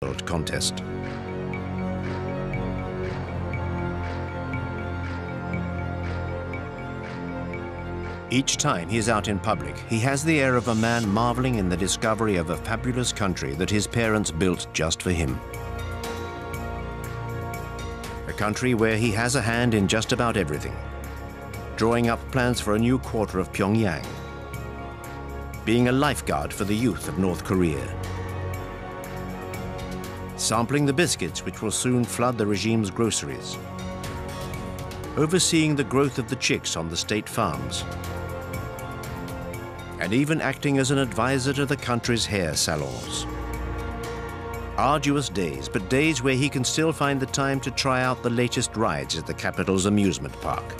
World contest. Each time he is out in public, he has the air of a man marveling in the discovery of a fabulous country that his parents built just for him. A country where he has a hand in just about everything. Drawing up plans for a new quarter of Pyongyang. Being a lifeguard for the youth of North Korea. Sampling the biscuits which will soon flood the regime's groceries. Overseeing the growth of the chicks on the state farms. And even acting as an advisor to the country's hair salons. Arduous days, but days where he can still find the time to try out the latest rides at the capital's amusement park.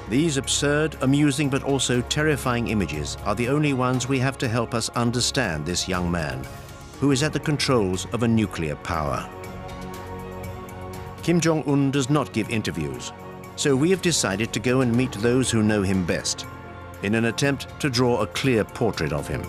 These absurd, amusing, but also terrifying images are the only ones we have to help us understand this young man, who is at the controls of a nuclear power. Kim Jong-un does not give interviews, so we have decided to go and meet those who know him best, in an attempt to draw a clear portrait of him.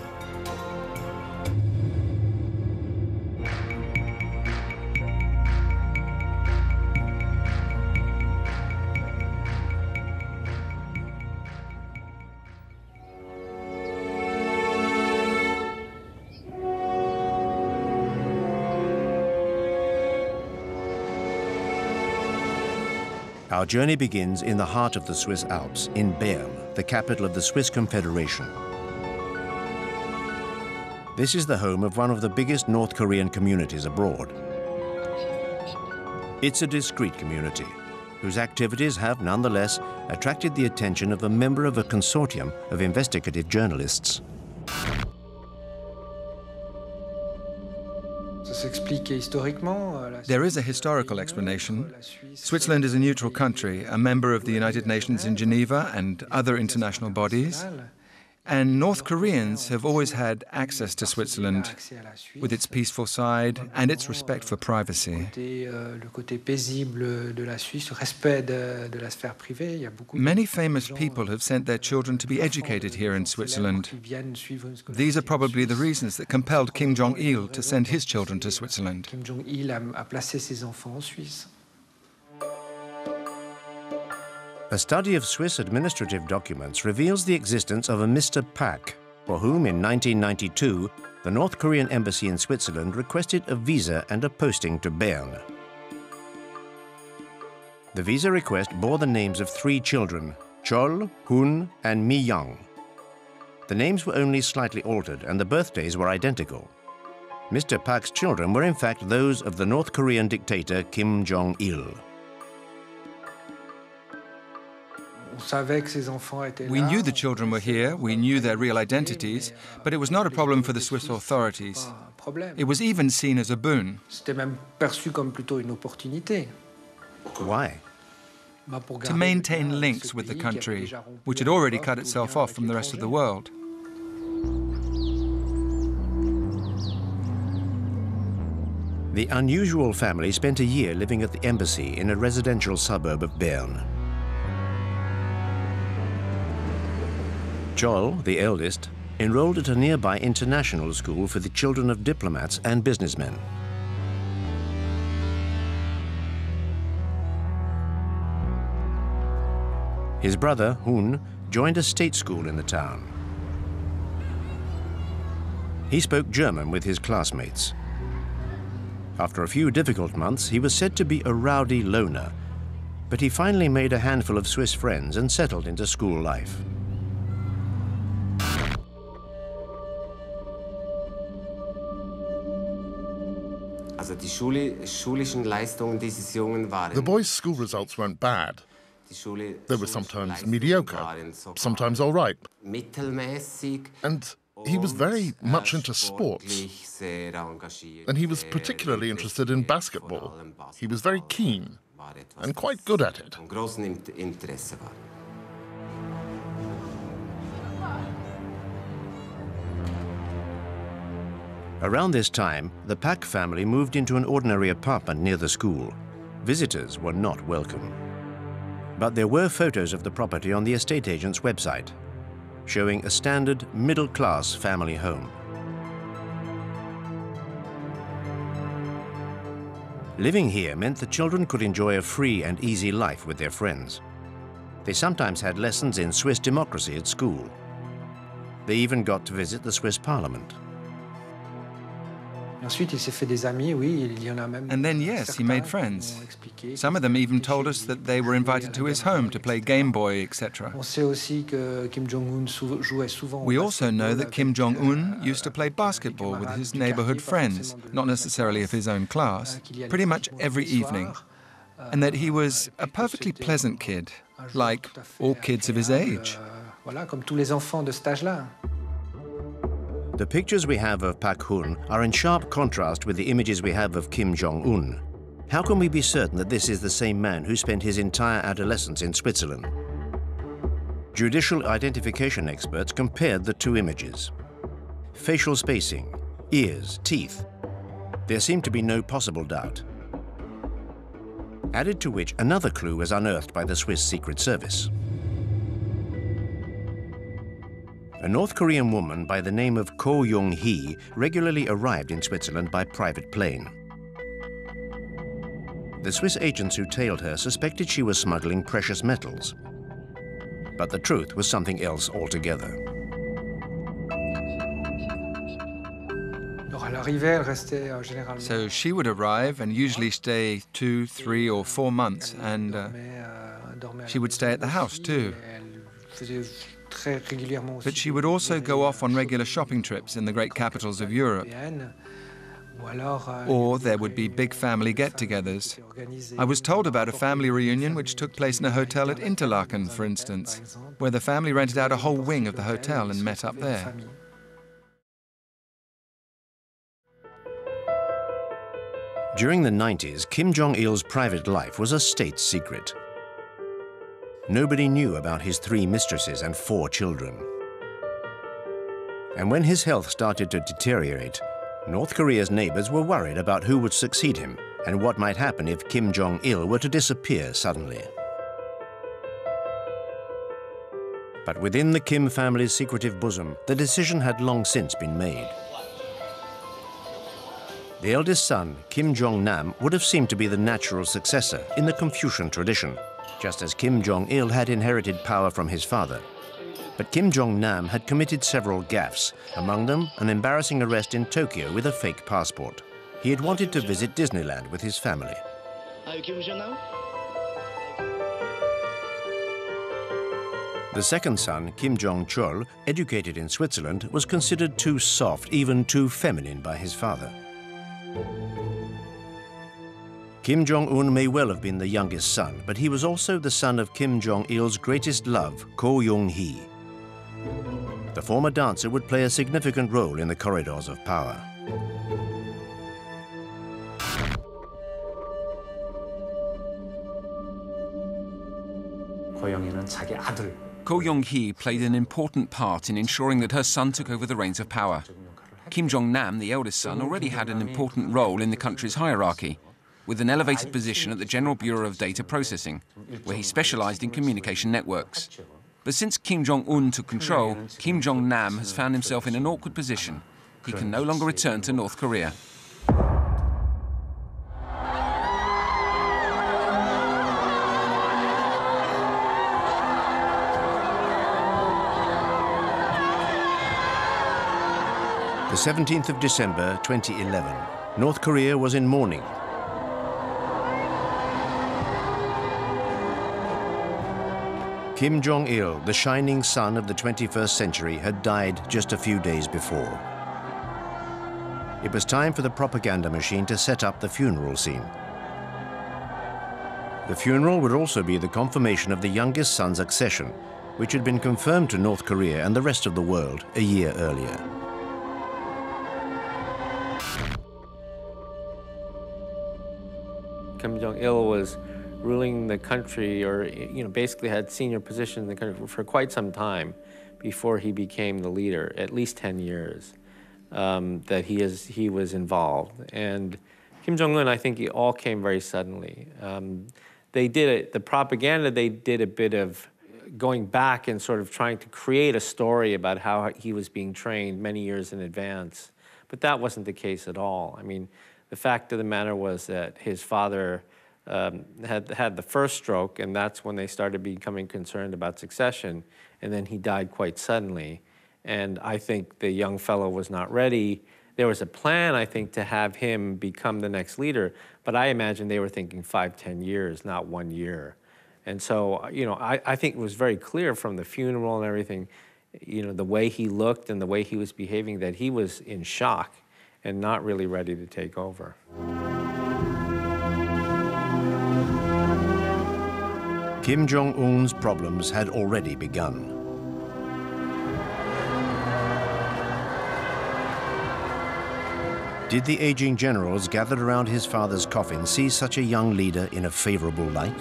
Our journey begins in the heart of the Swiss Alps, in Bern, the capital of the Swiss Confederation. This is the home of one of the biggest North Korean communities abroad. It's a discreet community, whose activities have nonetheless attracted the attention of a member of a consortium of investigative journalists. There is a historical explanation. Switzerland is a neutral country, a member of the United Nations in Geneva and other international bodies. And North Koreans have always had access to Switzerland with its peaceful side and its respect for privacy. Many famous people have sent their children to be educated here in Switzerland. These are probably the reasons that compelled Kim Jong-il to send his children to Switzerland. A study of Swiss administrative documents reveals the existence of a Mr. Pak, for whom in 1992 the North Korean embassy in Switzerland requested a visa and a posting to Bern. The visa request bore the names of 3 children, Chol, Hun, and Mi Young. The names were only slightly altered and the birthdays were identical. Mr. Pak's children were in fact those of the North Korean dictator Kim Jong-il. We knew the children were here, we knew their real identities, but it was not a problem for the Swiss authorities. It was even seen as a boon. Why? To maintain links with the country, which had already cut itself off from the rest of the world. The unusual family spent a year living at the embassy in a residential suburb of Bern. Chol, the eldest, enrolled at a nearby international school for the children of diplomats and businessmen. His brother, Hun, joined a state school in the town. He spoke German with his classmates. After a few difficult months, he was said to be a rowdy loner, but he finally made a handful of Swiss friends and settled into school life. The boys' school results weren't bad. They were sometimes mediocre, sometimes all right. And he was very much into sports. And he was particularly interested in basketball. He was very keen and quite good at it. Around this time, the Pak family moved into an ordinary apartment near the school. Visitors were not welcome. But there were photos of the property on the estate agent's website, showing a standard middle-class family home. Living here meant the children could enjoy a free and easy life with their friends. They sometimes had lessons in Swiss democracy at school. They even got to visit the Swiss Parliament. And then, yes, he made friends. Some of them even told us that they were invited to his home to play Game Boy, etc. We also know that Kim Jong-un used to play basketball with his neighborhood friends, not necessarily of his own class, pretty much every evening. And that he was a perfectly pleasant kid, like all kids of his age. The pictures we have of Pak Hun are in sharp contrast with the images we have of Kim Jong-un. How can we be certain that this is the same man who spent his entire adolescence in Switzerland? Judicial identification experts compared the two images. Facial spacing, ears, teeth. There seemed to be no possible doubt. Added to which, another clue was unearthed by the Swiss Secret Service. A North Korean woman by the name of Ko Young-hee regularly arrived in Switzerland by private plane. The Swiss agents who tailed her suspected she was smuggling precious metals. But the truth was something else altogether. So she would arrive and usually stay 2, 3, or 4 months, and she would stay at the house too. But she would also go off on regular shopping trips in the great capitals of Europe. Or there would be big family get-togethers. I was told about a family reunion which took place in a hotel at Interlaken, for instance, where the family rented out a whole wing of the hotel and met up there. During the 90s, Kim Jong-il's private life was a state secret. Nobody knew about his 3 mistresses and 4 children. And when his health started to deteriorate, North Korea's neighbors were worried about who would succeed him and what might happen if Kim Jong-il were to disappear suddenly. But within the Kim family's secretive bosom, the decision had long since been made. The eldest son, Kim Jong-nam, would have seemed to be the natural successor in the Confucian tradition, just as Kim Jong-il had inherited power from his father. But Kim Jong-nam had committed several gaffes, among them an embarrassing arrest in Tokyo with a fake passport. He had wanted to visit Disneyland with his family. The second son, Kim Jong-chol, educated in Switzerland, was considered too soft, even too feminine by his father. Kim Jong-un may well have been the youngest son, but he was also the son of Kim Jong-il's greatest love, Ko Young-hee. The former dancer would play a significant role in the corridors of power. Ko Young-hee played an important part in ensuring that her son took over the reins of power. Kim Jong-nam, the eldest son, already had an important role in the country's hierarchy, with an elevated position at the General Bureau of Data Processing, where he specialized in communication networks. But since Kim Jong-un took control, Kim Jong-nam has found himself in an awkward position. He can no longer return to North Korea. The 17th of December, 2011. North Korea was in mourning. Kim Jong-il, the shining sun of the 21st century, had died just a few days before. It was time for the propaganda machine to set up the funeral scene. The funeral would also be the confirmation of the youngest son's accession, which had been confirmed to North Korea and the rest of the world a year earlier. Kim Jong-il was ruling the country, or basically had senior position in the country for quite some time before he became the leader, at least 10 years that he was involved. And Kim Jong-un, I think it all came very suddenly. The propaganda, they did a bit of going back and sort of trying to create a story about how he was being trained many years in advance. But that wasn't the case at all. I mean, The fact of the matter was that his father had the first stroke, and that's when they started becoming concerned about succession, and then he died quite suddenly. And I think the young fellow was not ready. There was a plan, I think, to have him become the next leader, but I imagine they were thinking 5, 10 years, not 1 year. And so, you know, I think it was very clear from the funeral and everything, you know, the way he looked and the way he was behaving, that he was in shock and not really ready to take over. Kim Jong-un's problems had already begun. Did the aging generals gathered around his father's coffin see such a young leader in a favorable light?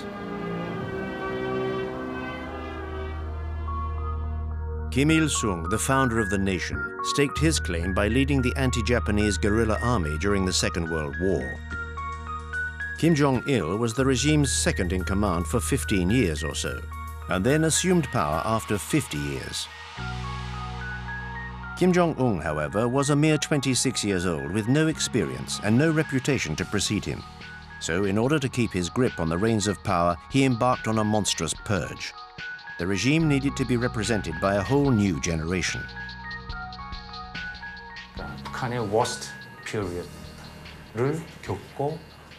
Kim Il-sung, the founder of the nation, staked his claim by leading the anti-Japanese guerrilla army during the Second World War. Kim Jong-il was the regime's second in command for 15 years or so, and then assumed power after 50 years. Kim Jong-un, however, was a mere 26 years old with no experience and no reputation to precede him. So in order to keep his grip on the reins of power, he embarked on a monstrous purge. The regime needed to be represented by a whole new generation. 북한의 worst period를 겪고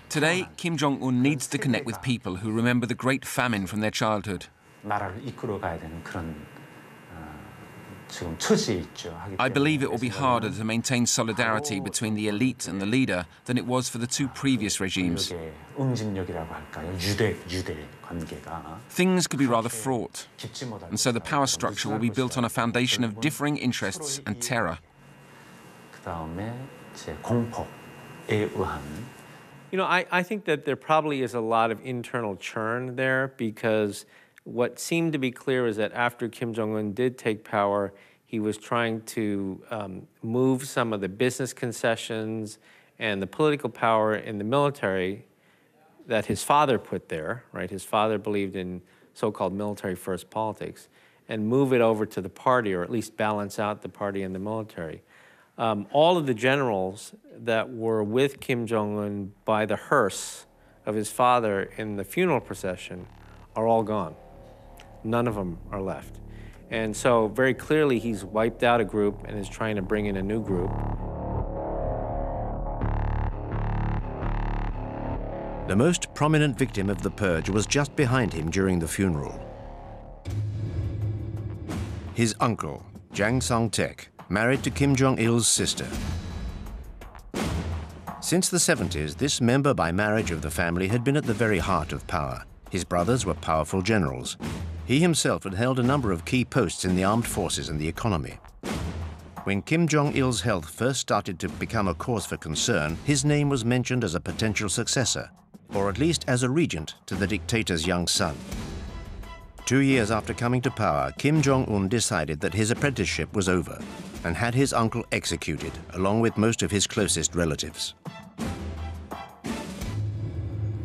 Today, Kim Jong-un needs to connect with people who remember the great famine from their childhood. 나라를 이끌어가야 되는 그런 지금 처지에 있죠. I believe it will be harder to maintain solidarity between the elite and the leader than it was for the two previous regimes. 응집력이라고 할까요? 유대 관계가. Things could be rather fraught, and so the power structure will be built on a foundation of differing interests and terror. 그다음에 이제 공포에 의한. You know, I think that there probably is a lot of internal churn there, because what seemed to be clear is that after Kim Jong-un did take power, he was trying to move some of the business concessions and the political power in the military that his father put there, right? His father believed in so-called military-first politics, and move it over to the party, or at least balance out the party and the military. All of the generals that were with Kim Jong-un by the hearse of his father in the funeral procession are all gone. None of them are left. And so very clearly he's wiped out a group and is trying to bring in a new group. The most prominent victim of the purge was just behind him during the funeral. His uncle, Jang Song-taek, married to Kim Jong-il's sister. Since the 70s, this member by marriage of the family had been at the very heart of power. His brothers were powerful generals. He himself had held a number of key posts in the armed forces and the economy. When Kim Jong-il's health first started to become a cause for concern, his name was mentioned as a potential successor, or at least as a regent to the dictator's young son. 2 years after coming to power, Kim Jong-un decided that his apprenticeship was over and had his uncle executed, along with most of his closest relatives.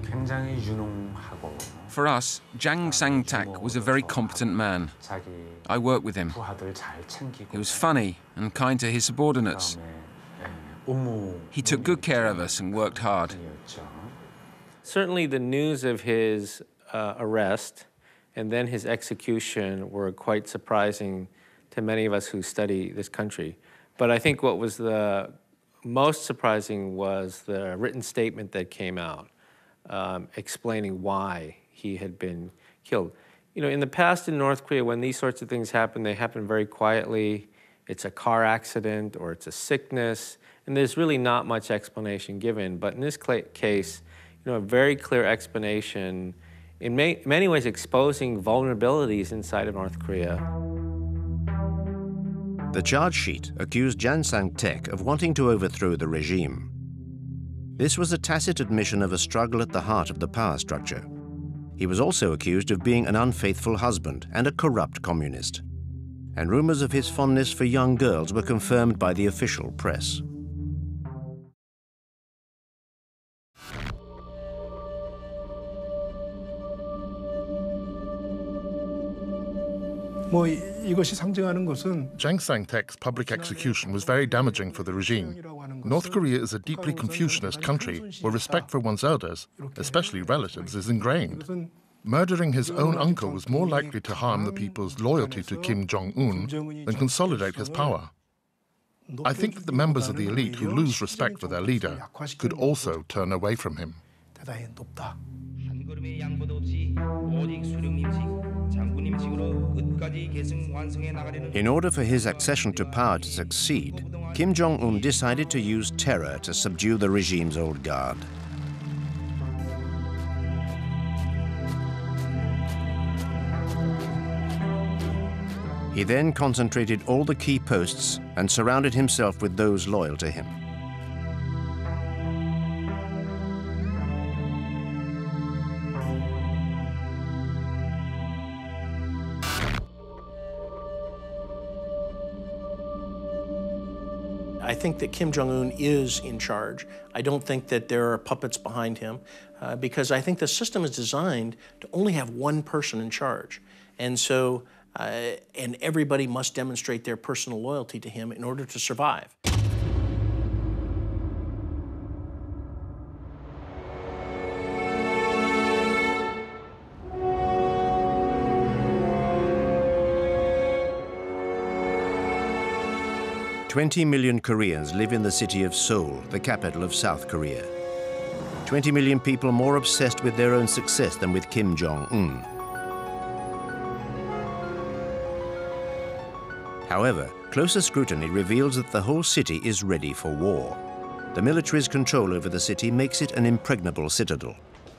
굉장히 유능하고 For us, Jang Sang-tak was a very competent man. I worked with him. 부하들 잘 챙기고 He was funny and kind to his subordinates. 업무 He took good care of us and worked hard. Certainly the news of his arrest and then his execution were quite surprising to many of us who study this country. But I think what was the most surprising was the written statement that came out explaining why he had been killed. You know, in the past in North Korea, when these sorts of things happen, they happen very quietly. It's a car accident or it's a sickness, and there's really not much explanation given. But in this case, you know, a very clear explanation, in many ways exposing vulnerabilities inside of North Korea. The charge sheet accused Jang Sang-taek of wanting to overthrow the regime. This was a tacit admission of a struggle at the heart of the power structure. He was also accused of being an unfaithful husband and a corrupt communist. And rumors of his fondness for young girls were confirmed by the official press. 이것이 상징하는 것은 Jang Sang-tek's public execution was very damaging for the regime. North Korea is a deeply Confucianist country where respect for one's elders, especially relatives, is ingrained. Murdering his own uncle was more likely to harm the people's loyalty to Kim Jong-un than consolidate his power. I think that the members of the elite who lose respect for their leader could also turn away from him. In order for his accession to power to succeed, Kim Jong-un decided to use terror to subdue the regime's old guard. He then concentrated all the key posts and surrounded himself with those loyal to him. I think that Kim Jong-un is in charge. I don't think that there are puppets behind him because I think the system is designed to only have one person in charge. And so, and everybody must demonstrate their personal loyalty to him in order to survive. "20 million Koreans live in the city of Seoul, the capital of South Korea. 20 million people more obsessed with their own success than with Kim Jong-un. However, closer scrutiny reveals that the whole city is ready for war. The military's control over the city makes it an impregnable citadel.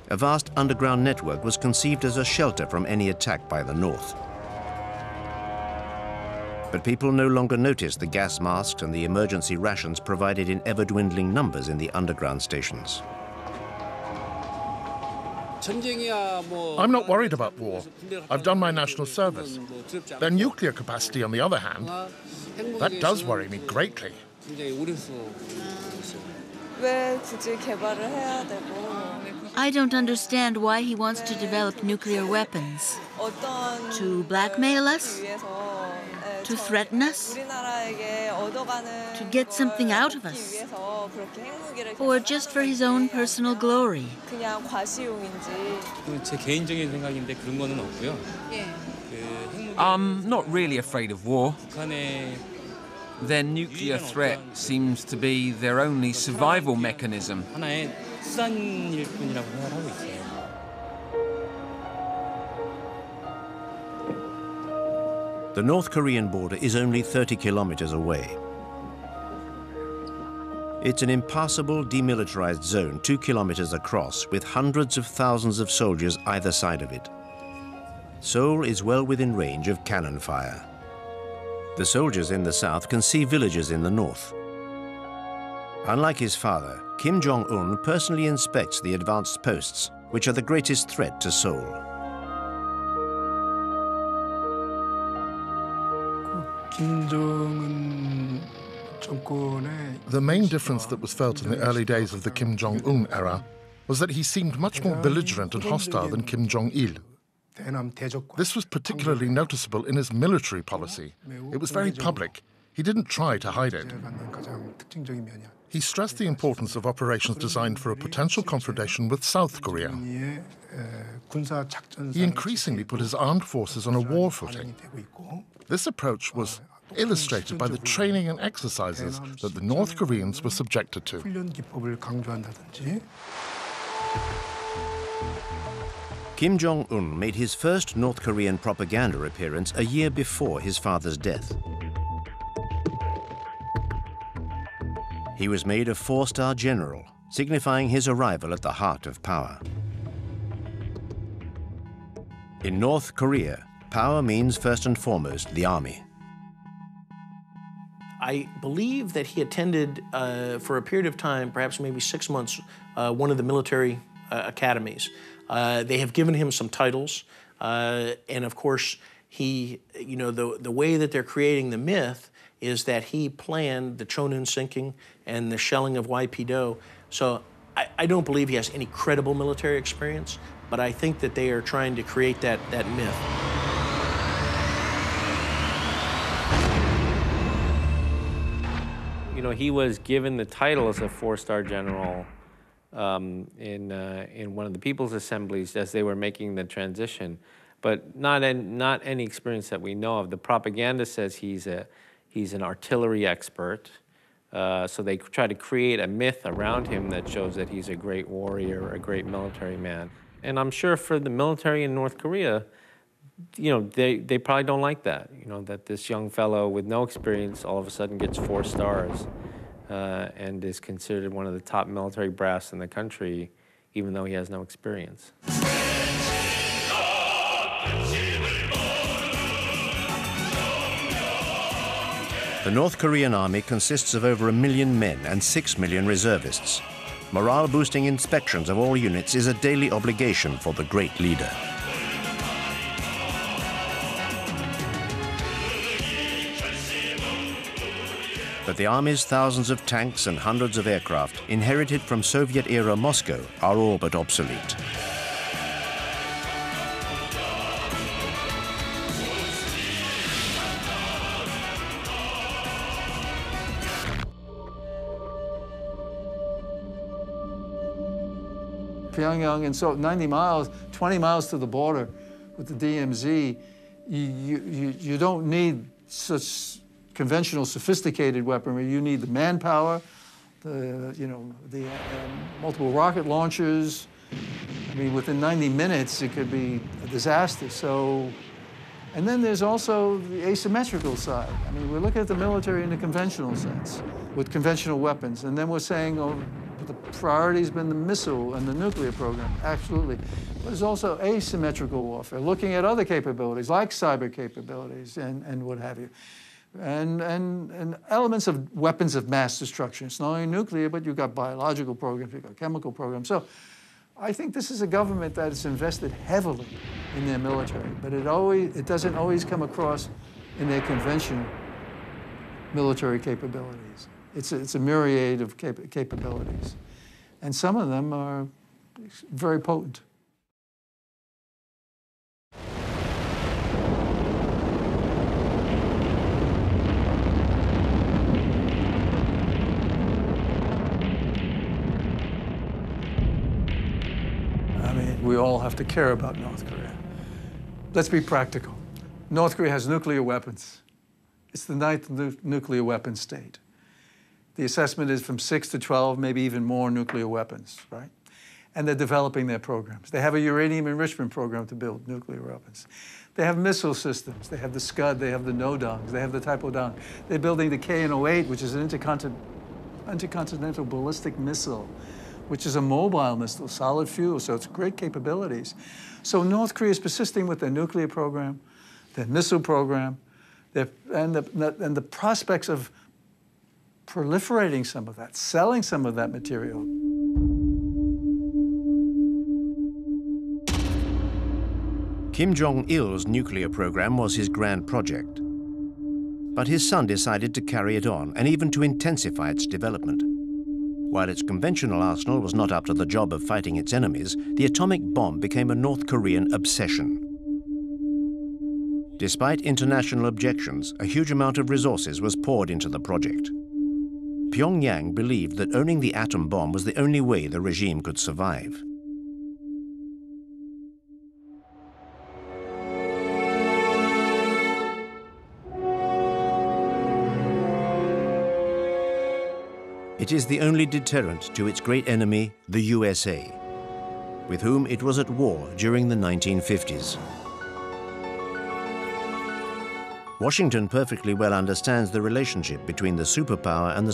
A vast underground network was conceived as a shelter from any attack by the North. But people no longer notice the gas masks and the emergency rations provided in ever-dwindling numbers in the underground stations. I'm not worried about war. I've done my national service. Their nuclear capacity, on the other hand, that does worry me greatly. I don't understand why he wants to develop nuclear weapons. To blackmail us? To threaten us? To get something out of us? Or just for his own personal glory? I'm not really afraid of war. Their nuclear threat seems to be their only survival mechanism. The North Korean border is only 30 kilometers away. It's an impassable, demilitarized zone 2 kilometers across, with hundreds of thousands of soldiers either side of it. Seoul is well within range of cannon fire. The soldiers in the south can see villages in the north. Unlike his father, Kim Jong-un personally inspects the advanced posts, which are the greatest threat to Seoul. The main difference that was felt in the early days of the Kim Jong-un era was that he seemed much more belligerent and hostile than Kim Jong-il. This was particularly noticeable in his military policy. It was very public. He didn't try to hide it. He stressed the importance of operations designed for a potential confrontation with South Korea. He increasingly put his armed forces on a war footing. This approach was illustrated by the training and exercises that the North Koreans were subjected to. Kim Jong-un made his first North Korean propaganda appearance a year before his father's death. He was made a 4-star general, signifying his arrival at the heart of power. In North Korea, power means first and foremost the army. I believe that he attended, for a period of time, perhaps maybe 6 months, one of the military academies. They have given him some titles, and of course, he, you know, the way that they're creating the myth is that he planned the Chonun sinking and the shelling of YP-do. So I don't believe he has any credible military experience, but I think that they are trying to create that myth. know, he was given the title as a 4-star general in one of the People's Assemblies as they were making the transition, but not any experience that we know of. The propaganda says he's an artillery expert, so they try to create a myth around him that shows that he's a great warrior, a great military man. And I'm sure for the military in North Korea, you know, they probably don't like that, you know, that this young fellow with no experience all of a sudden gets 4 stars and is considered one of the top military brass in the country, even though he has no experience. The North Korean army consists of over 1 million men and 6 million reservists. Morale-boosting inspections of all units is a daily obligation for the great leader. But the army's thousands of tanks and hundreds of aircraft, inherited from Soviet-era Moscow, are all but obsolete. Pyongyang, and so 90 miles, 20 miles to the border with the DMZ, you don't need such conventional, sophisticated weaponry. You need the manpower, the multiple rocket launchers. I mean, within 90 minutes, it could be a disaster. So, and then there's also the asymmetrical side. I mean, we're looking at the military in the conventional sense, with conventional weapons, and then we're saying, oh, the priority's been the missile and the nuclear program, absolutely. But there's also asymmetrical warfare, looking at other capabilities, like cyber capabilities and what have you. And elements of weapons of mass destruction. It's not only nuclear, but you've got biological programs, you've got chemical programs. So I think this is a government that has invested heavily in their military, but it doesn't always come across in their conventional military capabilities. It's a myriad of capabilities. And some of them are very potent. I mean, we all have to care about North Korea. Let's be practical. North Korea has nuclear weapons. It's the 9th nuclear weapon state. The assessment is from 6 to 12, maybe even more nuclear weapons, right? And they're developing their programs. They have a uranium enrichment program to build nuclear weapons. They have missile systems. They have the Scud, they have the NODONgs, they have the Taepodong. They're building the KN-08, which is an intercontinental ballistic missile, which is a mobile missile, solid fuel, so it's great capabilities. So North Korea is persisting with their nuclear program, their missile program, and the prospects of proliferating some of that, selling some of that material. Kim Jong-il's nuclear program was his grand project. But his son decided to carry it on and even to intensify its development. While its conventional arsenal was not up to the job of fighting its enemies, the atomic bomb became a North Korean obsession. Despite international objections, a huge amount of resources was poured into the project. Pyongyang believed that owning the atom bomb was the only way the regime could survive. It is the only deterrent to its great enemy, the USA, with whom it was at war during the 1950s. Washington perfectly well understands the relationship between the superpower and the